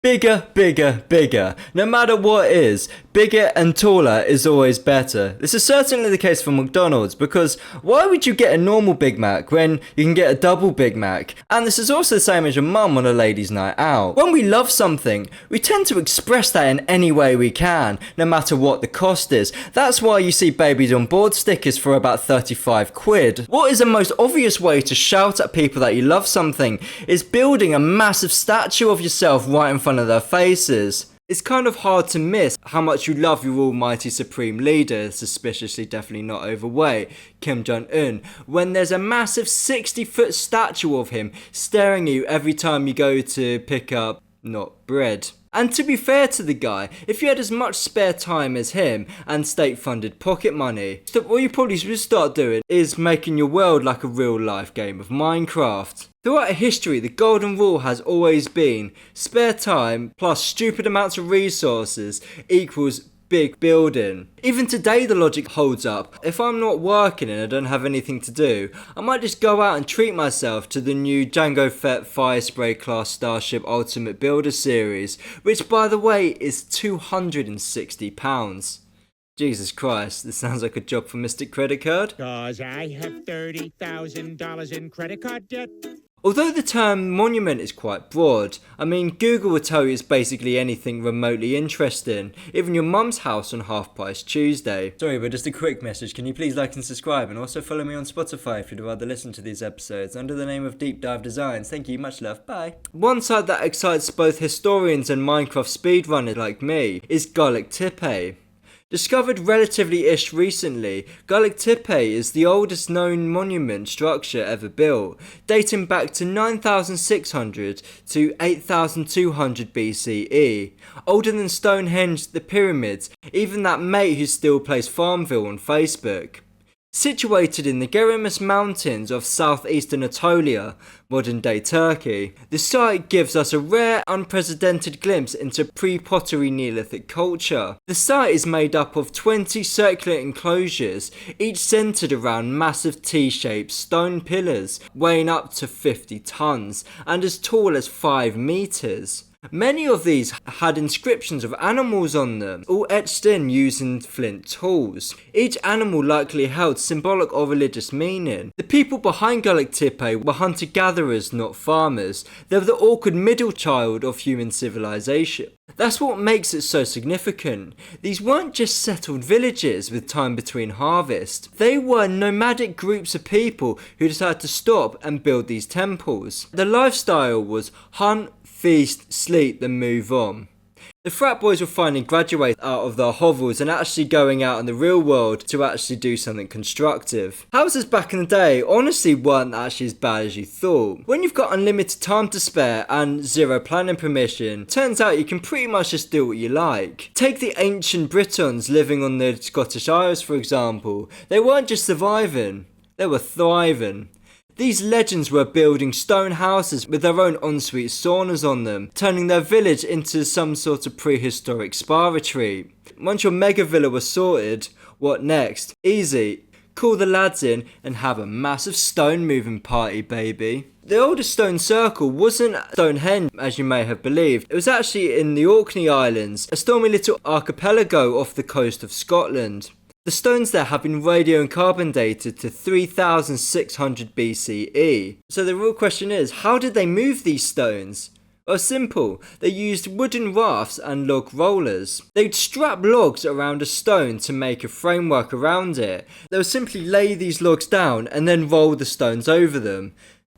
Bigger, bigger, bigger. No matter what it is, bigger and taller is always better. This is certainly the case for McDonald's, because why would you get a normal Big Mac when you can get a double Big Mac? And this is also the same as your mum on a ladies' night out. When we love something, we tend to express that in any way we can, no matter what the cost is. That's why you see babies on board stickers for about 35 quid. What is the most obvious way to shout at people that you love something is building a massive statue of yourself right in front of their faces. It's kind of hard to miss how much you love your almighty supreme leader, suspiciously definitely not overweight, Kim Jong-un, when there's a massive 60-foot statue of him staring at you every time you go to pick up, not bread. And to be fair to the guy, if you had as much spare time as him and state-funded pocket money, so what you probably should start doing is making your world like a real-life game of Minecraft. Throughout history, the golden rule has always been spare time plus stupid amounts of resources equals big building. Even today the logic holds up. If I'm not working and I don't have anything to do, I might just go out and treat myself to the new Jango Fett Firespray class Starship Ultimate Builder series, which by the way is £260. Jesus Christ, this sounds like a job for Mystic Credit Card. 'Cause I have $30,000 in credit card debt. Although the term monument is quite broad, I mean Google will tell you it's basically anything remotely interesting, even your mum's house on Half Price Tuesday. Sorry, but just a quick message, can you please like and subscribe, and also follow me on Spotify if you'd rather listen to these episodes under the name of Deep Dive Designs. Thank you, much love, bye. One site that excites both historians and Minecraft speedrunners like me is Gullik Tepe. Discovered relatively-ish recently, Gullik Tepe is the oldest known monument structure ever built, dating back to 9600 to 8200 BCE. Older than Stonehenge, the pyramids, even that mate who still plays Farmville on Facebook. Situated in the Gerimus Mountains of southeastern Anatolia, modern-day Turkey, the site gives us a rare, unprecedented glimpse into pre-pottery Neolithic culture. The site is made up of 20 circular enclosures, each centered around massive T-shaped stone pillars, weighing up to 50 tons, and as tall as 5 meters. Many of these had inscriptions of animals on them, all etched in using flint tools. Each animal likely held symbolic or religious meaning. The people behind Gullik Tepe were hunter-gatherers, not farmers. They were the awkward middle child of human civilization. That's what makes it so significant. These weren't just settled villages with time between harvest. They were nomadic groups of people who decided to stop and build these temples. The lifestyle was hunt, feast, sleep, then move on. The frat boys were finally graduating out of their hovels and actually going out in the real world to actually do something constructive. Houses back in the day honestly weren't actually as bad as you thought. When you've got unlimited time to spare and zero planning permission, turns out you can pretty much just do what you like. Take the ancient Britons living on the Scottish Isles for example. They weren't just surviving, they were thriving. These legends were building stone houses with their own ensuite saunas on them, turning their village into some sort of prehistoric spa retreat. Once your mega villa was sorted, what next? Easy. Call the lads in and have a massive stone moving party, baby. The oldest stone circle wasn't Stonehenge as you may have believed. It was actually in the Orkney Islands, a stormy little archipelago off the coast of Scotland. The stones there have been radio and carbon dated to 3600 BCE. So the real question is, how did they move these stones? Well, simple. They used wooden rafts and log rollers. They'd strap logs around a stone to make a framework around it. They would simply lay these logs down and then roll the stones over them.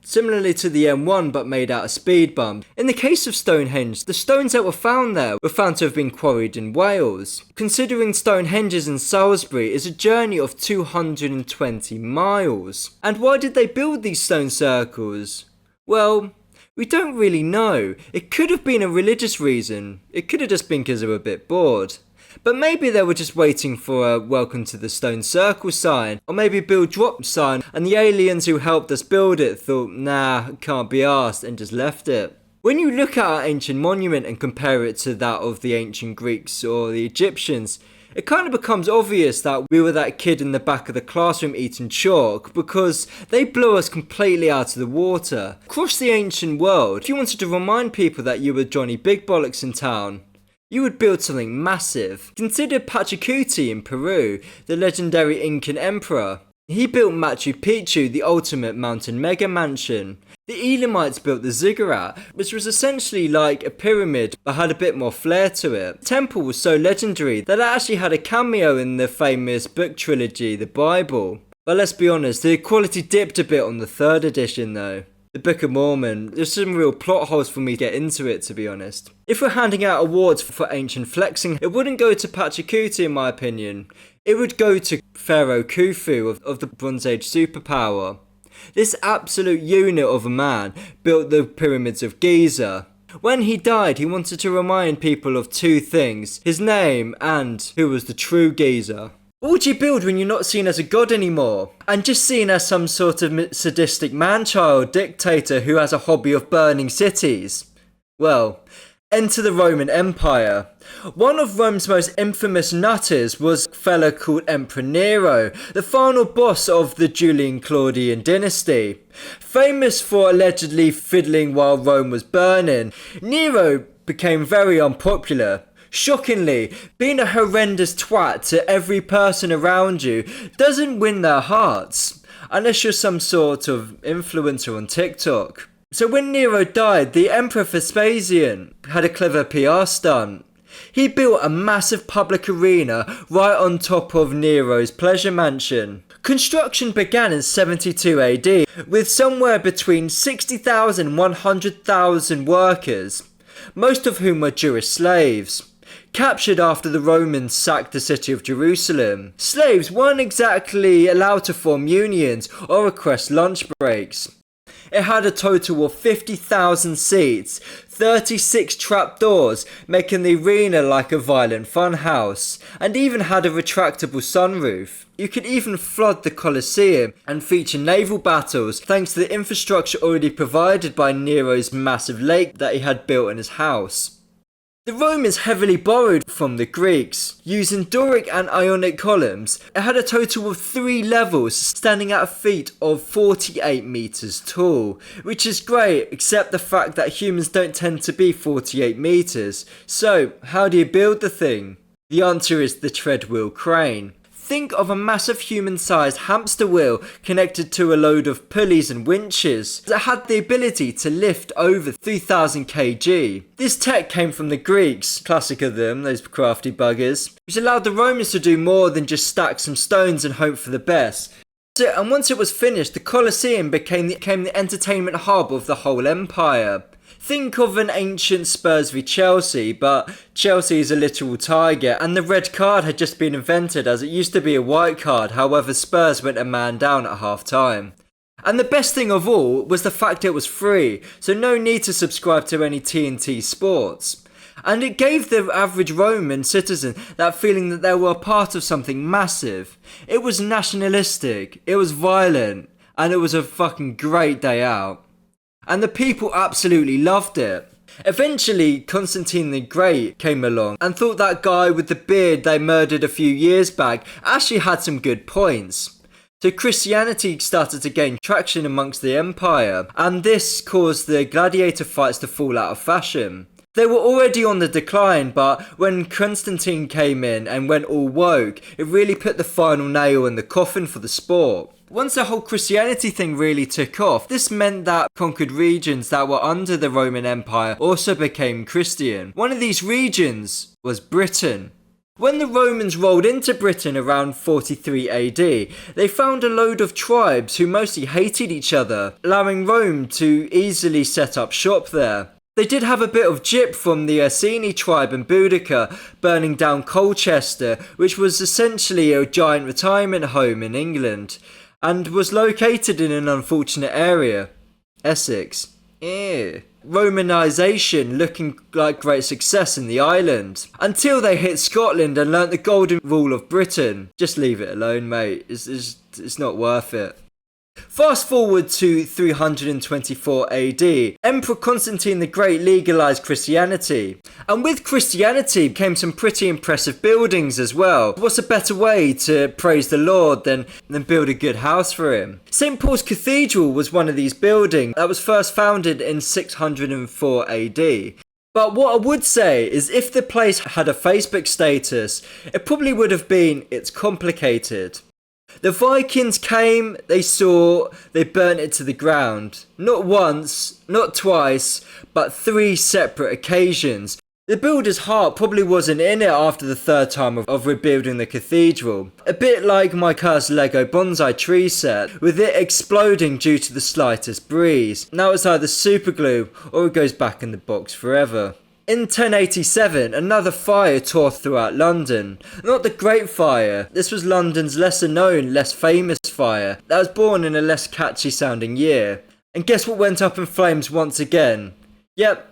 Similarly to the M1 but made out of speed bumps. In the case of Stonehenge, the stones that were found there were found to have been quarried in Wales. Considering Stonehenge's in Salisbury is a journey of 220 miles. And why did they build these stone circles? Well, we don't really know. It could have been a religious reason. It could have just been because they were a bit bored. But maybe they were just waiting for a welcome to the stone circle sign, or maybe build drop sign, and the aliens who helped us build it thought, nah, can't be asked, and just left it. When you look at our ancient monument and compare it to that of the ancient Greeks or the Egyptians, It kind of becomes obvious that we were that kid in the back of the classroom eating chalk because they blew us completely out of the water. Across the ancient world, if you wanted to remind people that you were Johnny Big Bollocks in town, you would build something massive. Consider Pachacuti in Peru, the legendary Incan emperor. He built Machu Picchu, the ultimate mountain mega mansion. The Elamites built the ziggurat, which was essentially like a pyramid but had a bit more flair to it. The temple was so legendary that it actually had a cameo in the famous book trilogy, the Bible. But let's be honest, the quality dipped a bit on the 3rd edition though. The Book of Mormon, there's some real plot holes for me to get into it, to be honest. If we're handing out awards for ancient flexing, it wouldn't go to Pachacuti in my opinion. It would go to Pharaoh Khufu of the Bronze Age superpower. This absolute unit of a man built the pyramids of Giza. When he died, he wanted to remind people of 2 things: his name and who was the true Giza. What would you build when you're not seen as a god anymore, and just seen as some sort of sadistic man-child dictator who has a hobby of burning cities? Well, enter the Roman Empire. One of Rome's most infamous nutters was a fella called Emperor Nero, the final boss of the Julian-Claudian dynasty. Famous for allegedly fiddling while Rome was burning, Nero became very unpopular. Shockingly, being a horrendous twat to every person around you doesn't win their hearts, unless you're some sort of influencer on TikTok. So when Nero died, the Emperor Vespasian had a clever PR stunt. He built a massive public arena right on top of Nero's pleasure mansion. Construction began in 72 AD, with somewhere between 60,000 and 100,000 workers, most of whom were Jewish slaves, captured after the Romans sacked the city of Jerusalem. Slaves weren't exactly allowed to form unions or request lunch breaks. It had a total of 50,000 seats, 36 trapdoors, making the arena like a violent funhouse, and even had a retractable sunroof. You could even flood the Colosseum and feature naval battles thanks to the infrastructure already provided by Nero's massive lake that he had built in his house. The Romans heavily borrowed from the Greeks. Using Doric and Ionic columns, it had a total of 3 levels standing at a feet of 48 meters tall, which is great except the fact that humans don't tend to be 48 meters. So, how do you build the thing? The answer is the treadwheel crane. Think of a massive human-sized hamster wheel connected to a load of pulleys and winches that had the ability to lift over 3,000 kg. This tech came from the Greeks, classic of them, those crafty buggers, which allowed the Romans to do more than just stack some stones and hope for the best. And once it was finished, the Colosseum became the entertainment hub of the whole empire. Think of an ancient Spurs v Chelsea, but Chelsea is a literal tiger, and the red card had just been invented as it used to be a white card, however Spurs went a man down at half time. And the best thing of all was the fact it was free, so no need to subscribe to any TNT sports. And it gave the average Roman citizen that feeling that they were a part of something massive. It was nationalistic, it was violent, and it was a fucking great day out. And the people absolutely loved it. Eventually, Constantine the Great came along and thought that guy with the beard they murdered a few years back actually had some good points. So Christianity started to gain traction amongst the empire, and this caused the gladiator fights to fall out of fashion. They were already on the decline, but when Constantine came in and went all woke, it really put the final nail in the coffin for the sport. Once the whole Christianity thing really took off, this meant that conquered regions that were under the Roman Empire also became Christian. One of these regions was Britain. When the Romans rolled into Britain around 43 AD, they found a load of tribes who mostly hated each other, allowing Rome to easily set up shop there. They did have a bit of gyp from the Ursini tribe in Boudica burning down Colchester, which was essentially a giant retirement home in England, and was located in an unfortunate area, Essex. Romanisation looking like great success in the island, until they hit Scotland and learnt the golden rule of Britain. Just leave it alone, mate, it's not worth it. Fast forward to 324 AD, Emperor Constantine the Great legalized Christianity. And with Christianity came some pretty impressive buildings as well. What's a better way to praise the Lord than build a good house for him? St. Paul's Cathedral was one of these buildings that was first founded in 604 AD. But what I would say is if the place had a Facebook status, it probably would have been "it's complicated." The Vikings came, they saw, they burnt it to the ground. Not once, not twice, but 3 separate occasions. The builder's heart probably wasn't in it after the 3rd time of rebuilding the cathedral. A bit like my cursed Lego bonsai tree set, with it exploding due to the slightest breeze. Now it's either super glue or it goes back in the box forever. In 1087, another fire tore throughout London. Not the Great Fire, this was London's lesser known, less famous fire that was born in a less catchy sounding year. And guess what went up in flames once again? Yep,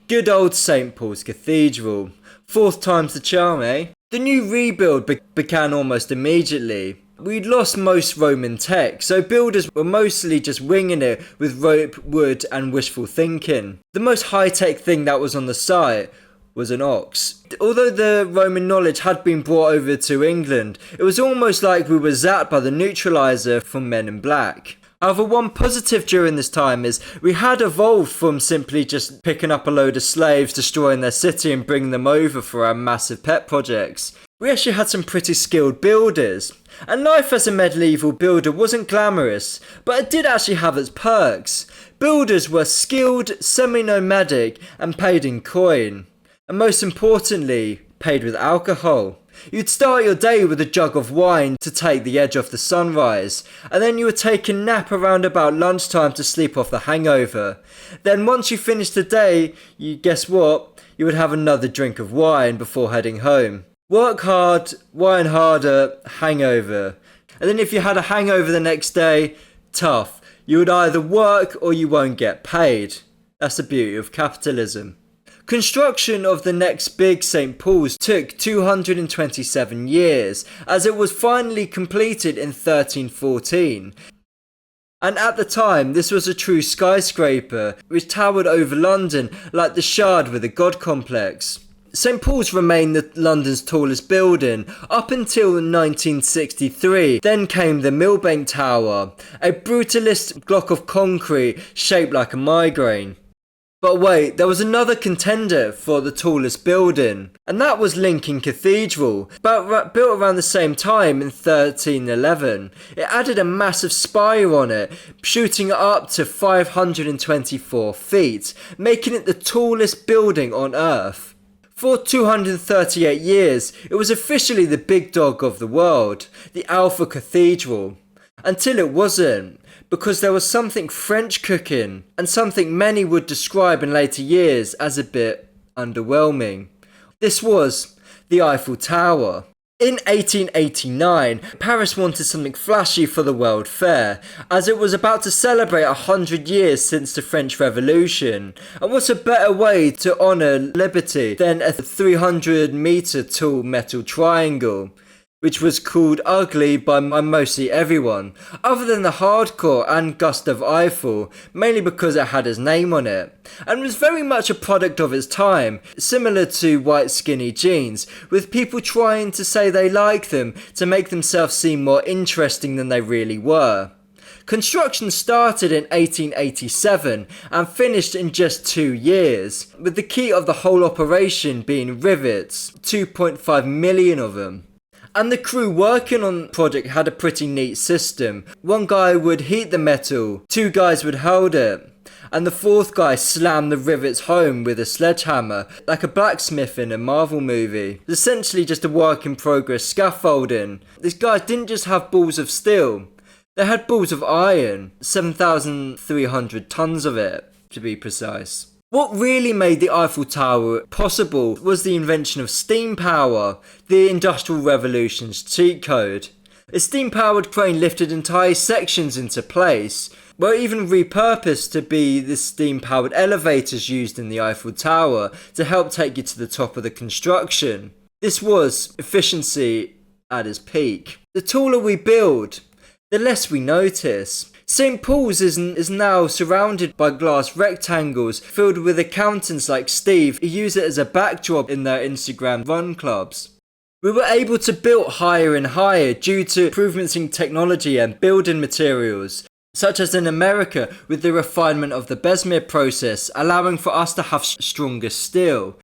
good old St. Paul's Cathedral. 4th time's the charm, eh? The new rebuild began almost immediately. We'd lost most Roman tech, so builders were mostly just winging it with rope, wood and wishful thinking. The most high-tech thing that was on the site was an ox. Although the Roman knowledge had been brought over to England, it was almost like we were zapped by the neutralizer from Men in Black. However, one positive during this time is we had evolved from simply just picking up a load of slaves, destroying their city and bringing them over for our massive pet projects. We actually had some pretty skilled builders. And life as a medieval builder wasn't glamorous, but it did actually have its perks. Builders were skilled, semi-nomadic and paid in coin. And most importantly, paid with alcohol. You'd start your day with a jug of wine to take the edge off the sunrise, and then you would take a nap around about lunchtime to sleep off the hangover. Then once you finished the day, guess what? You would have another drink of wine before heading home. Work hard, wine harder, hangover. And then if you had a hangover the next day, tough. You would either work or you won't get paid. That's the beauty of capitalism. Construction of the next big St. Paul's took 227 years, as it was finally completed in 1314. And at the time, this was a true skyscraper, which towered over London like the Shard with a god complex. St. Paul's remained London's tallest building up until 1963. Then came the Millbank Tower, a brutalist block of concrete shaped like a migraine. But wait, there was another contender for the tallest building, and that was Lincoln Cathedral, built around the same time in 1311. It added a massive spire on it, shooting up to 524 feet, making it the tallest building on Earth. For 238 years, it was officially the big dog of the world, the Alpha Cathedral. Until it wasn't, because there was something French cooking, and something many would describe in later years as a bit underwhelming. This was the Eiffel Tower. In 1889, Paris wanted something flashy for the World Fair, as it was about to celebrate 100 years since the French Revolution. And what's a better way to honour liberty than a 300-metre tall metal triangle, which was called ugly by mostly everyone, other than the hardcore and Gustave Eiffel, mainly because it had his name on it, and was very much a product of its time, similar to white skinny jeans, with people trying to say they like them to make themselves seem more interesting than they really were. Construction started in 1887 and finished in just 2 years, with the key of the whole operation being rivets, 2.5 million of them. And the crew working on the project had a pretty neat system. One guy would heat the metal, 2 guys would hold it, and the 4th guy slammed the rivets home with a sledgehammer, like a blacksmith in a Marvel movie. It's essentially just a work in progress scaffolding. These guys didn't just have balls of steel, they had balls of iron, 7,300 tons of it, to be precise. What really made the Eiffel Tower possible was the invention of steam power, the Industrial Revolution's cheat code. A steam-powered crane lifted entire sections into place, were even repurposed to be the steam-powered elevators used in the Eiffel Tower to help take you to the top of the construction. This was efficiency at its peak. The taller we build, the less we notice. St. Paul's is now surrounded by glass rectangles filled with accountants like Steve who use it as a backdrop in their Instagram run clubs. We were able to build higher and higher due to improvements in technology and building materials, such as in America with the refinement of the Bessemer process, allowing for us to have stronger steel.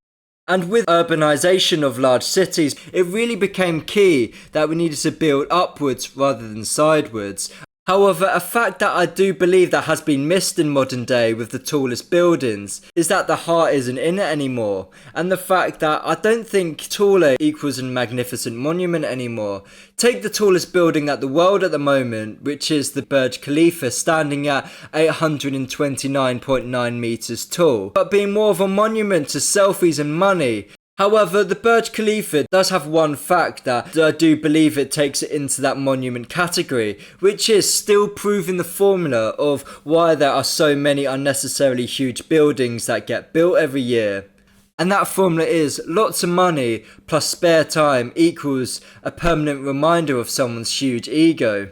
And with urbanization of large cities, it really became key that we needed to build upwards rather than sideways. However, a fact that I do believe that has been missed in modern day with the tallest buildings is that the heart isn't in it anymore, and the fact that I don't think taller equals a magnificent monument anymore. Take the tallest building at the world at the moment, which is the Burj Khalifa, standing at 829.9 meters tall, but being more of a monument to selfies and money. However, the Burj Khalifa does have one fact that I do believe it takes it into that monument category, which is still proving the formula of why there are so many unnecessarily huge buildings that get built every year. And that formula is lots of money plus spare time equals a permanent reminder of someone's huge ego.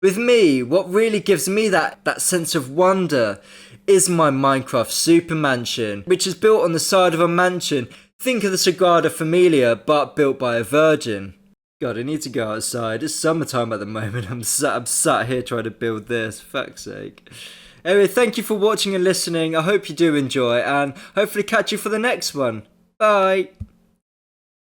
With me, what really gives me that sense of wonder is my Minecraft super mansion, which is built on the side of a mansion. Think of the Sagrada Familia, but built by a virgin. God, I need to go outside. It's summertime at the moment. I'm sat here trying to build this. Fuck's sake. Anyway, thank you for watching and listening. I hope you do enjoy, and hopefully catch you for the next one. Bye.